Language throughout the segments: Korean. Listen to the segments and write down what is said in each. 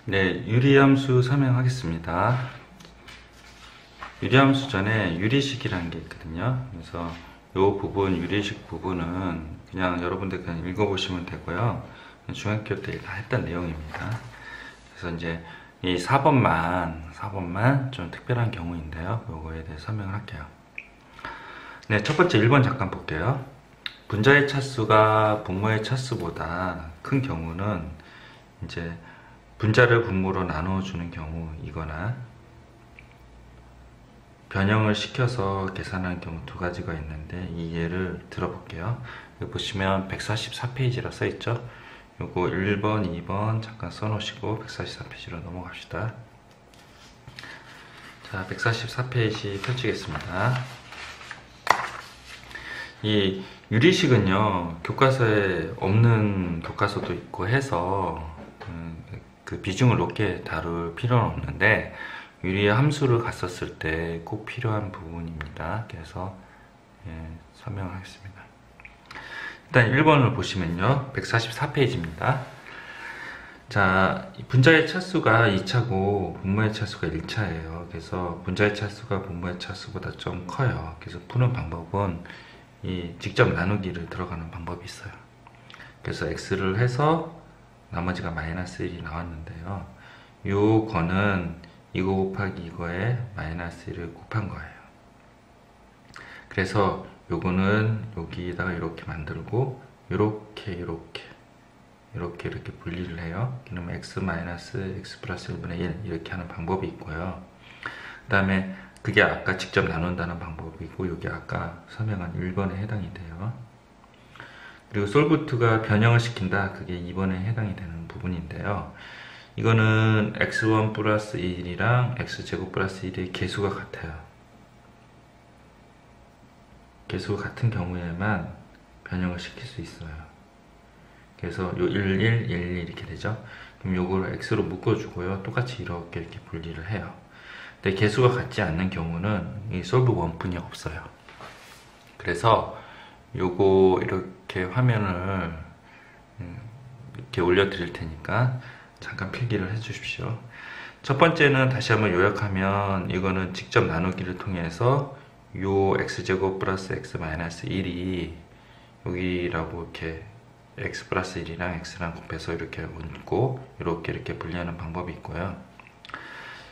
네, 유리함수 설명하겠습니다. 유리함수 전에 유리식이라는 게 있거든요. 그래서 이 부분, 유리식 부분은 그냥 여러분들 그냥 읽어보시면 되고요. 중학교 때 다 했던 내용입니다. 그래서 이제 이 4번만 좀 특별한 경우인데요. 요거에 대해 설명을 할게요. 네, 첫 번째 1번 잠깐 볼게요. 분자의 차수가 분모의 차수보다 큰 경우는 이제 분자를 분모로 나누어주는 경우이거나 변형을 시켜서 계산하는 경우 두 가지가 있는데 이 예를 들어볼게요. 여기 보시면 144페이지라 써있죠. 요거 1번, 2번 잠깐 써놓으시고 144페이지로 넘어갑시다. 자, 144페이지 펼치겠습니다. 이 유리식은요, 교과서에 없는 교과서도 있고 해서 그 비중을 높게 다룰 필요는 없는데 유리의 함수를 갔었을 때 꼭 필요한 부분입니다. 그래서 설명을 하겠습니다. 일단 1번을 보시면요, 144페이지입니다. 자, 분자의 차수가 2차고 분모의 차수가 1차예요. 그래서 분자의 차수가 분모의 차수보다 좀 커요. 그래서 푸는 방법은 이 직접 나누기를 들어가는 방법이 있어요. 그래서 x를 해서 나머지가 마이너스 1이 나왔는데요. 요 거는 이거 곱하기 이거에 마이너스 1을 곱한 거예요. 그래서 요거는 여기다가 이렇게 만들고 이렇게 분리를 해요. 그러면 x 마이너스 x 플러스 1분의 1 이렇게 하는 방법이 있고요. 그 다음에 그게 아까 직접 나눈다는 방법이고 여기 아까 설명한 1번에 해당이 돼요. 그리고 솔브트가 변형을 시킨다. 그게 2번에 해당이 되는 부분인데요. 이거는 x1 플러스 1이랑 x제곱 플러스 1의 개수가 같아요. 개수가 같은 경우에만 변형을 시킬 수 있어요. 그래서 요 1, 1, 1, 1 이렇게 되죠. 그럼 요거를 x로 묶어주고요. 똑같이 이렇게 분리를 해요. 근데 개수가 같지 않는 경우는 이 솔브 원푼이 없어요. 그래서 요거 이렇게 화면을 이렇게 올려 드릴 테니까 잠깐 필기를 해 주십시오. 첫 번째는 다시 한번 요약하면 이거는 직접 나누기를 통해서 요 x제곱 플러스 x 마이너스 1이 여기라고 이렇게 x 플러스 1이랑 x랑 곱해서 이렇게 얹고 이렇게 분리하는 방법이 있고요.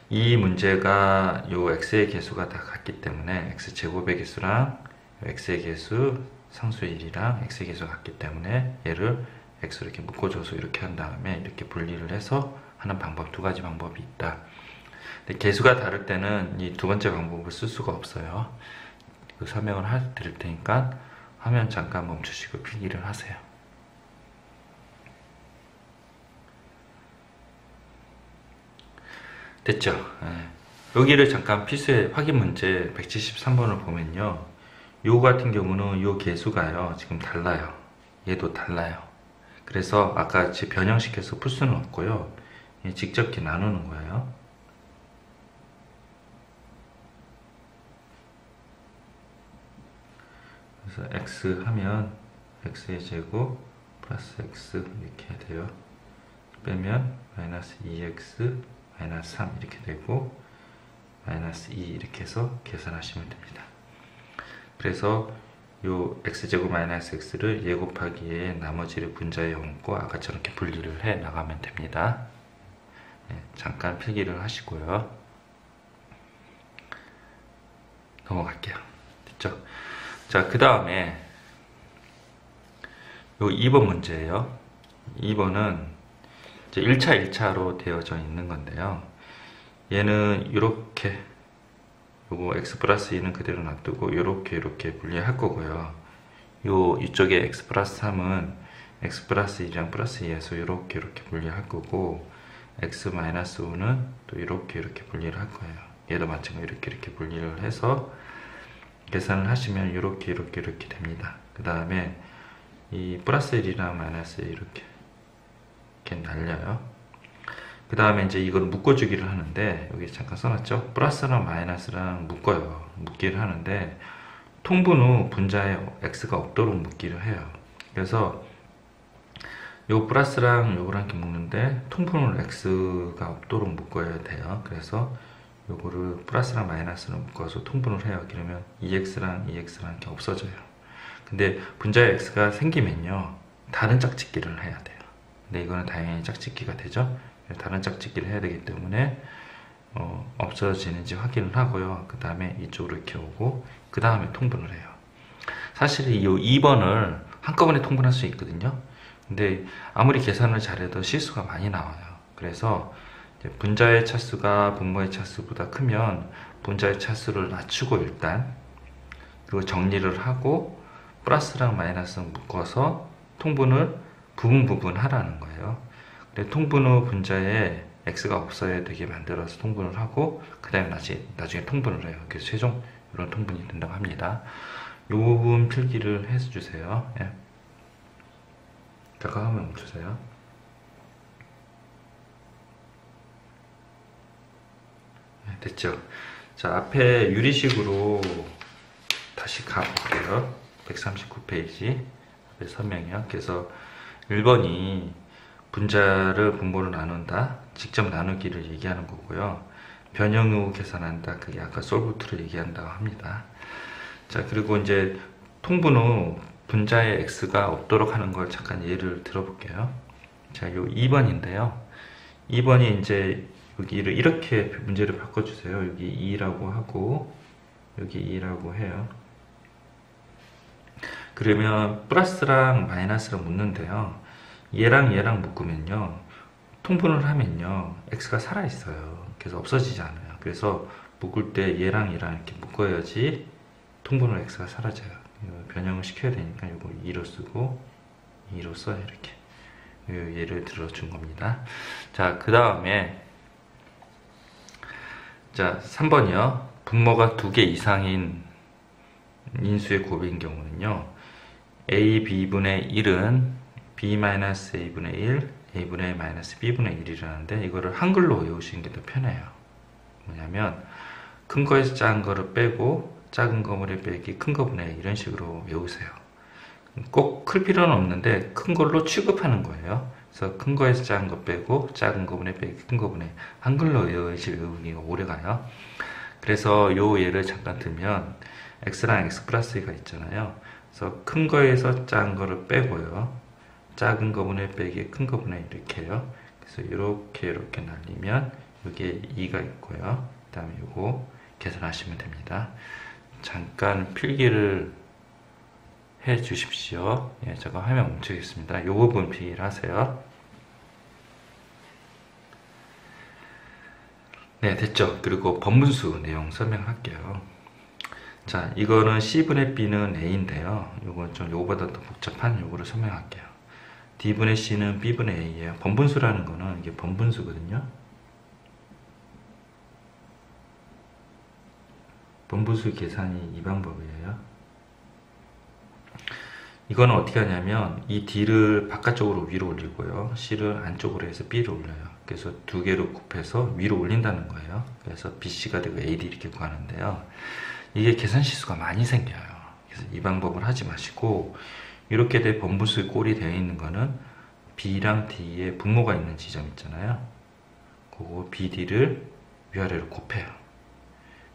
이 문제가 요 x의 개수가 다 같기 때문에 x제곱의 개수랑 x의 개수 상수의 1이랑 x의 개수가 같기 때문에 얘를 x로 이렇게 묶어줘서 이렇게 한 다음에 이렇게 분리를 해서 하는 방법, 두 가지 방법이 있다. 근데 개수가 다를 때는 이 두 번째 방법을 쓸 수가 없어요. 그 설명을 드릴 테니까 화면 잠깐 멈추시고 필기를 하세요. 됐죠? 여기를 잠깐 필수의 확인 문제 173번을 보면요, 요 같은 경우는 요 개수가요 지금 달라요. 얘도 달라요. 그래서 아까 같이 변형시켜서 풀 수는 없고요, 직접 이렇게 나누는 거예요. 그래서 x 하면 x의 제곱 플러스 x 이렇게 돼요. 빼면 마이너스 2x 마이너스 3 이렇게 되고 마이너스 2 이렇게 해서 계산하시면 됩니다. 그래서 요 x제곱 마이너스 x를 얘 곱하기 얘 나머지를 분자에 얹고 아까처럼 이렇게 분리를 해 나가면 됩니다. 잠깐 필기를 하시고요. 넘어갈게요. 됐죠? 자, 그 다음에 요 2번 문제예요. 2번은 이제 1차 1차로 되어져 있는 건데요. 얘는 이렇게 요거 x 플러스 2는 그대로 놔두고 이렇게 분리할 거고요. 이쪽에 x 플러스 3은 x 플러스 2랑 플러스 2에서 이렇게 분리할 거고 x 마이너스 5는 또 이렇게 분리를 할 거예요. 얘도 마찬가지로 이렇게 분리를 해서 계산을 하시면 이렇게 됩니다. 그 다음에 이 플러스 1이랑 마이너스 1 이렇게 날려요. 그 다음에 이제 이걸 묶어주기를 하는데 여기 잠깐 써놨죠. 플러스랑 마이너스랑 묶기를 하는데 통분 후 분자에 x가 없도록 묶기를 해요. 그래서 요 플러스랑 요거랑 이렇게 묶는데 통분을 x가 없도록 묶어야 돼요. 그래서 요거를 플러스랑 마이너스로 묶어서 통분을 해요. 그러면 2x랑 2x랑 이렇게 없어져요. 근데 분자에 x가 생기면요, 다른 짝짓기를 해야 돼요. 근데 이거는 당연히 짝짓기가 되죠. 다른 짝짓기를 해야 되기 때문에 없어지는지 확인을 하고요. 그 다음에 이쪽으로 이렇게 오고 그 다음에 통분을 해요. 사실 이 2번을 한꺼번에 통분할 수 있거든요. 근데 아무리 계산을 잘해도 실수가 많이 나와요. 그래서 분자의 차수가 분모의 차수보다 크면 분자의 차수를 낮추고 일단 그리고 정리를 하고 플러스랑 마이너스랑 묶어서 통분을 부분 하라는 거예요. 근데 통분 후 분자에 x가 없어야 되게 만들어서 통분을 하고 그 다음에 나중에 통분을 해요. 그래서 최종 이런 통분이 된다고 합니다. 이 부분 필기를 해주세요. 예. 잠깐 화면 멈추세요. 네, 됐죠? 자, 앞에 유리식으로 다시 가볼게요. 139페이지 앞에 설명이요. 그래서 1번이 분자를 분모로 나눈다, 직접 나누기를 얘기하는 거고요. 변형 후 계산한다, 그게 아까 솔브투를 얘기한다고 합니다. 자, 그리고 이제 통분 후 분자의 x가 없도록 하는 걸 잠깐 예를 들어볼게요. 자, 요 2번인데요. 2번이 이제 여기를 이렇게 문제를 바꿔주세요. 여기 2라고 하고 여기 2라고 해요. 그러면 플러스랑 마이너스를 묶는데요. 얘랑 묶으면요, 통분을 하면요, x가 살아있어요. 그래서 없어지지 않아요. 그래서 묶을 때 얘랑 이렇게 묶어야지 통분으로 x가 사라져요. 변형을 시켜야 되니까 이거 2로 쓰고 2로 써요. 이렇게 예를 들어준 겁니다. 자, 그 다음에 자, 3번이요. 분모가 2개 이상인 인수의 곱인 경우는요, a b분의 1은 b-a분의 1 a분의 -b분의 1이라는데 이거를 한글로 외우시는 게 더 편해요. 뭐냐면 큰 거에서 작은 거를 빼고 작은 거분의 빼기 큰 거분의 이런 식으로 외우세요. 꼭 클 필요는 없는데 큰 걸로 취급하는 거예요. 그래서 큰 거에서 작은 거 빼고 작은 거분의 빼기 큰 거분의 한글로 외우기가 오래가요. 그래서 요 예를 잠깐 들면 x랑 x 플러스 2가 있잖아요. 그래서 큰 거에서 작은 거를 빼고요, 작은 거분의 빼기 큰 거분의 이렇게 해요. 그래서 이렇게 날리면 여기에 2가 있고요. 그 다음에 요거 계산하시면 됩니다. 잠깐 필기를 해 주십시오. 예, 제가 화면 멈추겠습니다. 요 부분 필기를 하세요. 네, 됐죠? 그리고 번분수 내용 설명할게요. 자, 이거는 C분의 B는 A인데요. 요건 좀 요거보다 더 복잡한 요거를 설명할게요. D분의 C는 B분의 A예요. 번분수라는 거는 이게 번분수거든요. 번분수 계산이 이 방법이에요. 이거는 어떻게 하냐면 이 D를 바깥쪽으로 위로 올리고요, C를 안쪽으로 해서 B를 올려요. 그래서 두 개로 곱해서 위로 올린다는 거예요. 그래서 BC가 되고 AD 이렇게 구하는데요. 이게 계산 실수가 많이 생겨요. 그래서 이 방법을 하지 마시고, 이렇게 돼 번분수의 꼴이 되어 있는 거는 B랑 D에 분모가 있는 지점 있잖아요. 그거 BD를 위아래로 곱해요.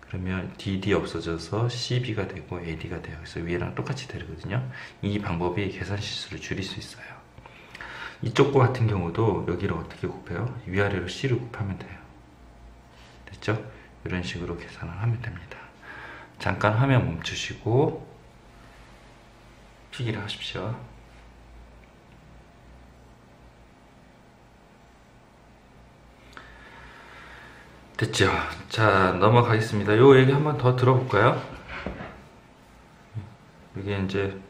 그러면 DD 없어져서 CB가 되고 AD가 돼요. 그래서 위에랑 똑같이 되거든요. 이 방법이 계산 실수를 줄일 수 있어요. 이쪽 거 같은 경우도 여기를 어떻게 곱해요? 위아래로 C를 곱하면 돼요. 됐죠? 이런 식으로 계산을 하면 됩니다. 잠깐 화면 멈추시고 필기를 하십시오. 됐죠? 자, 넘어가겠습니다. 요 얘기 한번 더 들어볼까요? 이게 이제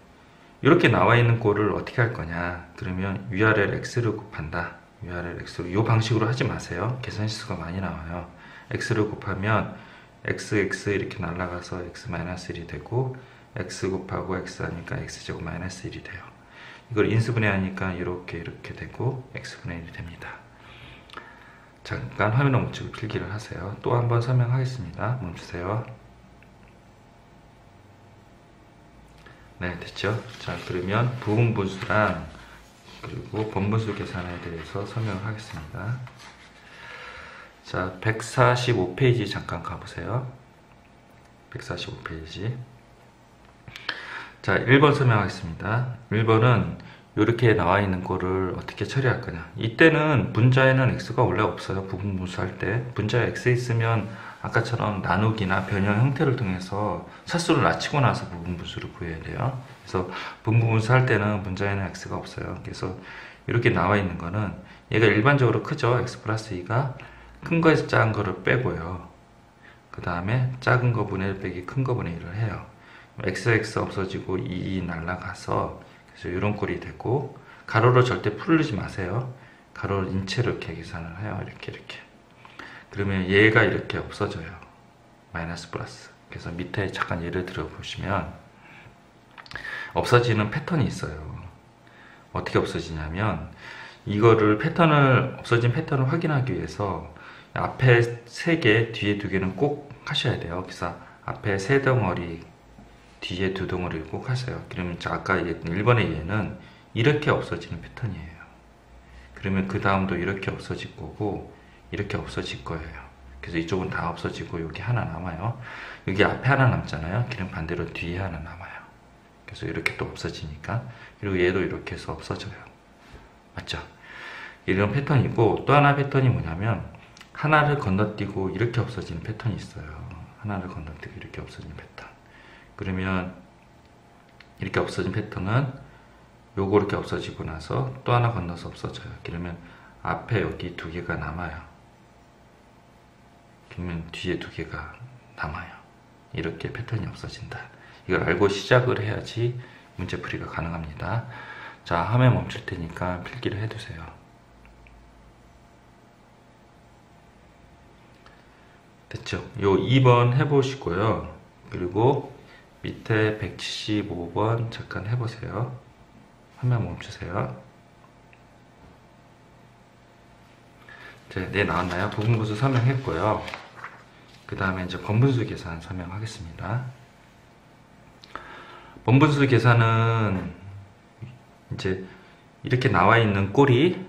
이렇게 나와 있는 꼴을 어떻게 할 거냐, 그러면 위아래를 x를 곱한다. 위아래를 x로, 이 방식으로 하지 마세요. 계산 실수가 많이 나와요. x를 곱하면 x 이렇게 날아가서 x-1이 되고, x 곱하고 x 하니까 x제곱 -1이 돼요. 이걸 인수분해 하니까 이렇게 되고 x분의 1이 됩니다. 잠깐 화면을 멈추고 필기를 하세요. 또 한번 설명하겠습니다. 멈추세요. 네, 됐죠? 자, 그러면 부분 분수랑 그리고 번분수 계산에 대해서 설명을 하겠습니다. 자, 145페이지 잠깐 가보세요. 145페이지. 자, 1번 설명하겠습니다. 1번은 이렇게 나와 있는 거를 어떻게 처리할 거냐. 이때는 분자에는 x가 원래 없어요. 부분분수 할 때. 분자에 x 있으면 아까처럼 나누기나 변형 형태를 통해서 차수를 낮추고 나서 부분분수를 구해야 돼요. 그래서 부분분수 할 때는 분자에는 x가 없어요. 그래서 이렇게 나와 있는 거는 얘가 일반적으로 크죠. x 플러스 2가 큰 거에서 작은 거를 빼고요. 그 다음에 작은 거 분의 1 빼기 큰 거 분의 1을 해요. x 없어지고 2 날라가서 그래서 이런 꼴이 되고, 가로로 절대 풀리지 마세요. 가로를 인체로 이렇게 계산을 해요. 이렇게. 그러면 얘가 이렇게 없어져요. 마이너스 플러스. 그래서 밑에 잠깐 예를 들어 보시면 없어지는 패턴이 있어요. 어떻게 없어지냐면 이거를 없어진 패턴을 확인하기 위해서 앞에 3개, 뒤에 2개는 꼭 하셔야 돼요. 그래서 앞에 3덩어리, 뒤에 2덩어리를 꼭 하세요. 그러면 아까 1번의 얘는 이렇게 없어지는 패턴이에요. 그러면 그 다음도 이렇게 없어질 거고 이렇게 없어질 거예요. 그래서 이쪽은 다 없어지고 여기 하나 남아요. 여기 앞에 하나 남잖아요. 그럼 반대로 뒤에 하나 남아요. 그래서 이렇게 또 없어지니까. 그리고 얘도 이렇게 해서 없어져요. 맞죠? 이런 패턴이고, 또 하나 패턴이 뭐냐면 하나를 건너뛰고 이렇게 없어지는 패턴이 있어요. 하나를 건너뛰고 이렇게 없어지는 패턴. 그러면 이렇게 없어진 패턴은 요거 이렇게 없어지고 나서 또 하나 건너서 없어져요. 그러면 앞에 여기 2개가 남아요. 그러면 뒤에 2개가 남아요. 이렇게 패턴이 없어진다. 이걸 알고 시작을 해야지 문제풀이가 가능합니다. 자, 화면 멈출 테니까 필기를 해두세요. 됐죠? 요 2번 해보시고요. 그리고 밑에 175번 잠깐 해보세요. 화면 멈추세요. 네, 나왔나요? 부분분수 설명했고요. 그 다음에 이제 번분수 계산 설명하겠습니다. 번분수 계산은 이제 이렇게 나와 있는 꼴이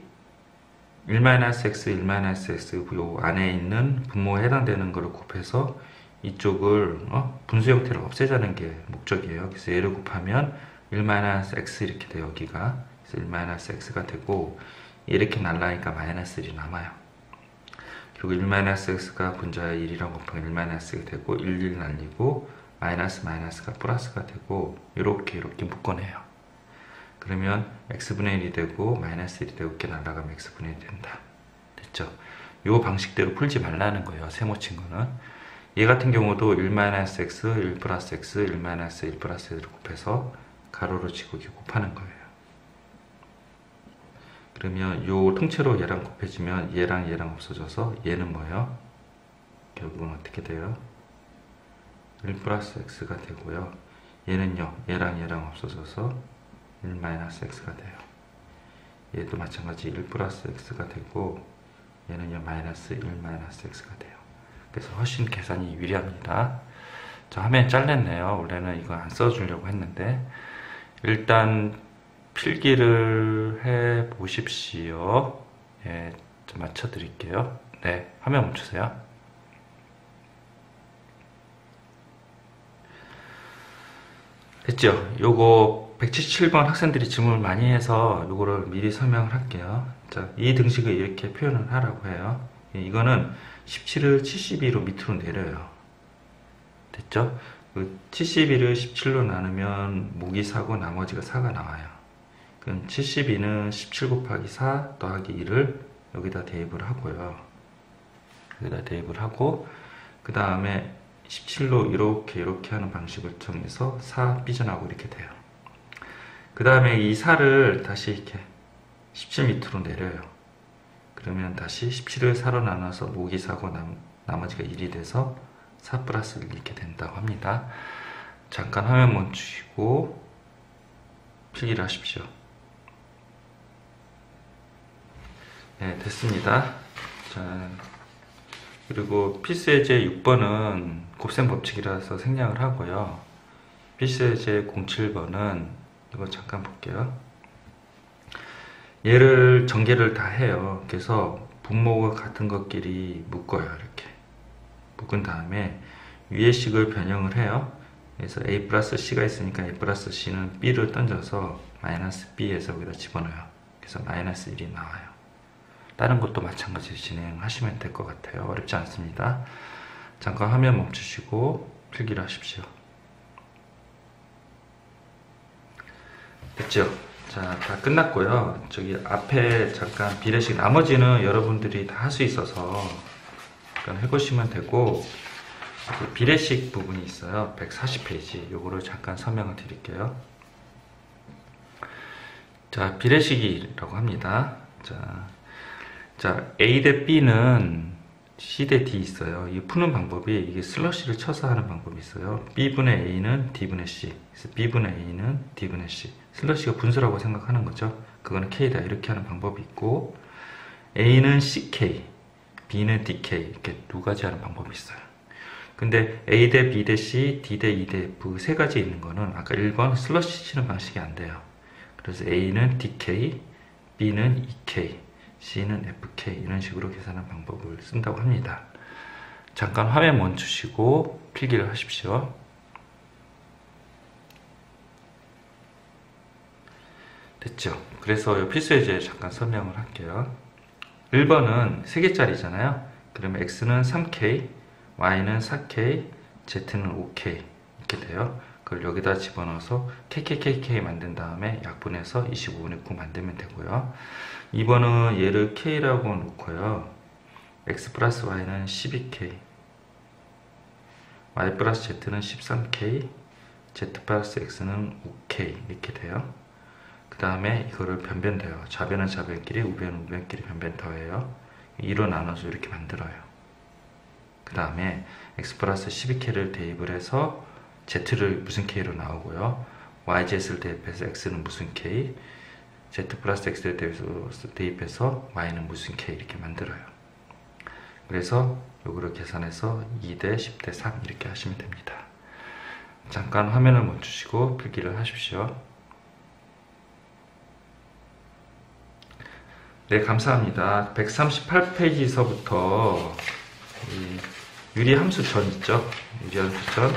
1-x, 1-x 요 안에 있는 분모에 해당되는 것을 곱해서 이쪽을 분수 형태를 없애자는 게 목적이에요. 그래서 얘를 곱하면 1-x 이렇게 돼요. 여기가. 그래서 1-x가 되고, 이렇게 날라니까 -1이 남아요. 그리고 1-x가 분자에 1이랑 곱하면 1-x가 되고, 1 날리고 마이너스가 플러스가 되고, 이렇게 묶어내요. 그러면 x분의 1이 되고 -1이 되고 이렇게 날아가면 x분의 1이 된다. 됐죠? 이 방식대로 풀지 말라는 거예요. 세모친 거는. 얘 같은 경우도 1-x, 1+x, 1-1 플러스 1을 곱해서 가로로 치고 이렇게 곱하는 거예요. 그러면 요 통째로 얘랑 곱해지면 얘랑 없어져서 얘는 뭐예요? 결국은 어떻게 돼요? 1+x가 되고요. 얘는요, 얘랑 없어져서 1-x가 돼요. 얘도 마찬가지 1+x가 되고, 얘는요, -1-x가 돼요. 그래서 훨씬 계산이 유리합니다. 저 화면 잘렸네요. 원래는 이거 안 써주려고 했는데, 일단 필기를 해 보십시오. 예, 좀 맞춰 드릴게요. 네, 화면 멈추세요. 됐죠? 요거 177번 학생들이 질문을 많이 해서 요거를 미리 설명을 할게요. 자, 이 등식을 이렇게 표현을 하라고 해요. 이거는 17을 72로 밑으로 내려요. 됐죠? 72를 17로 나누면 목이 4고 나머지가 4가 나와요. 그럼 72는 17 곱하기 4 더하기 2를 여기다 대입을 하고요. 여기다 대입을 하고, 그 다음에 17로 이렇게 하는 방식을 통해서 4 삐져나오고 이렇게 돼요. 그 다음에 이 4를 다시 이렇게 17 밑으로 내려요. 그러면 다시 17을 4로 나눠서 목이 4고 나머지가 1이 돼서 4 플러스 1 이렇게 된다고 합니다. 잠깐 화면 멈추시고 필기를 하십시오. 네, 됐습니다. 자, 그리고 필수예제 6번은 곱셈 법칙이라서 생략을 하고요. 필수예제 07번은 이거 잠깐 볼게요. 얘를 전개를 다 해요. 그래서 분모가 같은 것끼리 묶어요. 이렇게 묶은 다음에 위의 식을 변형을 해요. 그래서 a 플러스 c가 있으니까 a 플러스 c는 b를 던져서 마이너스 b에서 여기다 집어넣어요. 그래서 마이너스 1이 나와요. 다른 것도 마찬가지로 진행하시면 될 것 같아요. 어렵지 않습니다. 잠깐 화면 멈추시고 필기를 하십시오. 됐죠? 자, 다 끝났고요. 저기 앞에 잠깐 비례식, 나머지는 여러분들이 다 할 수 있어서 잠깐 해보시면 되고, 비례식 부분이 있어요. 140페이지. 요거를 잠깐 설명을 드릴게요. 자, 비례식이라고 합니다. 자, A 대 B는 C 대 D 있어요. 이 푸는 방법이, 이게 슬러시를 쳐서 하는 방법이 있어요. B분의 A는 D분의 C. 그래서 B분의 A는 D분의 C. 슬러시가 분수라고 생각하는 거죠. 그거는 K다. 이렇게 하는 방법이 있고, A는 CK, B는 DK. 이렇게 두 가지 하는 방법이 있어요. 근데 A 대 B 대 C, D 대 E 대 F 세 가지 있는 거는 아까 1번 슬러시 치는 방식이 안 돼요. 그래서 A는 DK, B는 EK, C는 FK 이런 식으로 계산하는 방법을 쓴다고 합니다. 잠깐 화면 멈추시고 필기를 하십시오. 됐죠? 그래서 필수예제 잠깐 설명을 할게요. 1번은 3개짜리잖아요. 그러면 X는 3K, Y는 4K, Z는 5K 이렇게 돼요. 그걸 여기다 집어넣어서 KKKK 만든 다음에 약분해서 25분의 9 만들면 되고요. 2번은 얘를 K라고 놓고요. X 플러스 Y는 12K, Y 플러스 Z는 13K, Z 플러스 X는 5K 이렇게 돼요. 그 다음에 이거를 변변돼요. 좌변은 좌변끼리, 우변은 우변끼리 변변 더해요. 2로 나눠서 이렇게 만들어요. 그 다음에 X 플러스 12K를 대입을 해서 Z를 무슨 K로 나오고요. YZ를 대입해서 X는 무슨 K, Z 플러스 X를 대입해서 Y는 무슨 K 이렇게 만들어요. 그래서 요거를 계산해서 2대 10대 3 이렇게 하시면 됩니다. 잠깐 화면을 멈추시고 필기를 하십시오. 네, 감사합니다. 138페이지서부터 유리함수 전 있죠? 유리함수 전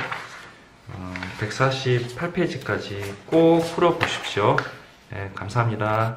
148페이지까지 꼭 풀어보십시오. 네, 감사합니다.